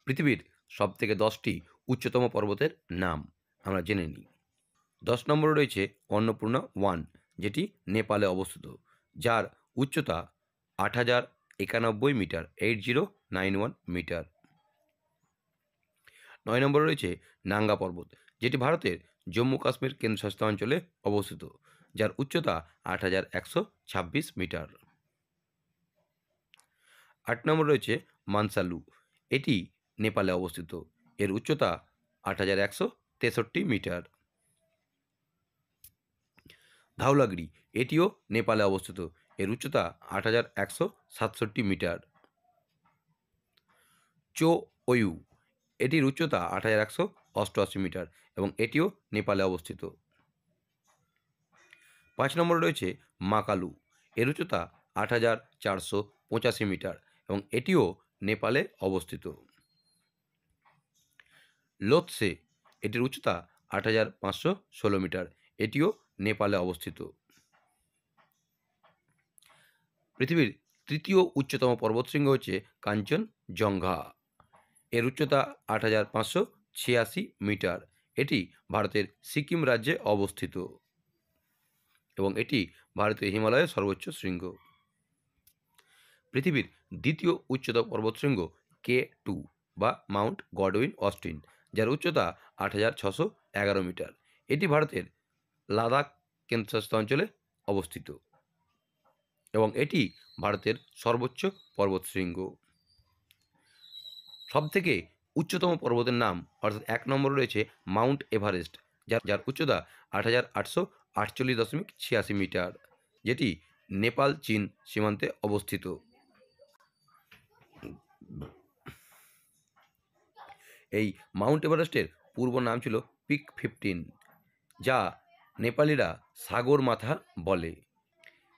পৃথিবীর সবথেকে 10টি উচ্চতম পর্বতের নাম আমরা জেনে নিই। 10 নম্বরে রয়েছে অন্নপূর্ণা 1, যেটি নেপালে অবস্থিত, যার উচ্চতা 8,091 মিটার, 8091 মিটার। 9 নম্বরে রয়েছে নাঙ্গা পর্বত, যেটি ভারতের জম্মু কাশ্মীর কেন্দ্রশাসিত অঞ্চলে অবস্থিত, যার উচ্চতা 8,126 মিটার। 8 নম্বরে রয়েছে মানসালু, এটি নেপালে অবস্থিত, এর উচ্চতা 8,163 মিটার। ধাউলাগিরি, এটিও নেপালে অবস্থিত, এর উচ্চতা 8,167 মিটার। চো ওয়ু, এটির উচ্চতা 8,188 মিটার এবং এটিও নেপালে অবস্থিত। 5 নম্বরে রয়েছে মাকালু, এর উচ্চতা 8,485 মিটার এবং এটিও নেপালে অবস্থিত। লোৎসে, এটির উচ্চতা 8,516 মিটার, এটিও নেপালে অবস্থিত। পৃথিবীর তৃতীয় উচ্চতম পর্বতশৃঙ্গ হচ্ছে কাঞ্চনজঙ্ঘা, এর উচ্চতা 8,586 মিটার, এটি ভারতের সিকিম রাজ্যে অবস্থিত এবং এটি ভারতীয় হিমালয়ের সর্বোচ্চ শৃঙ্গ। পৃথিবীর দ্বিতীয় উচ্চতম পর্বতশৃঙ্গ K2 বা মাউন্ট গডউইন অস্টিন, যার উচ্চতা 8,611 মিটার, এটি ভারতের লাদাখ কেন্দ্রশাসিত অঞ্চলে অবস্থিত এবং এটি ভারতের সর্বোচ্চ পর্বতশৃঙ্গ। সবথেকে উচ্চতম পর্বতের নাম অর্থাৎ 1 নম্বরে রয়েছে মাউন্ট এভারেস্ট, যার উচ্চতা 8,848.86 মিটার, যেটি নেপাল চীন সীমান্তে অবস্থিত। এই মাউন্ট এভারেস্টের পূর্ব নাম ছিল পিক 15, যা নেপালিরা সাগর মাথা বলে।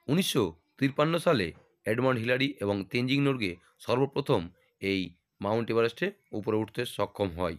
1953 সালে এডমন্ড হিলারি এবং তেনজিং নোরগে সর্বপ্রথম এই মাউন্ট এভারেস্টে উপরে উঠতে সক্ষম হয়।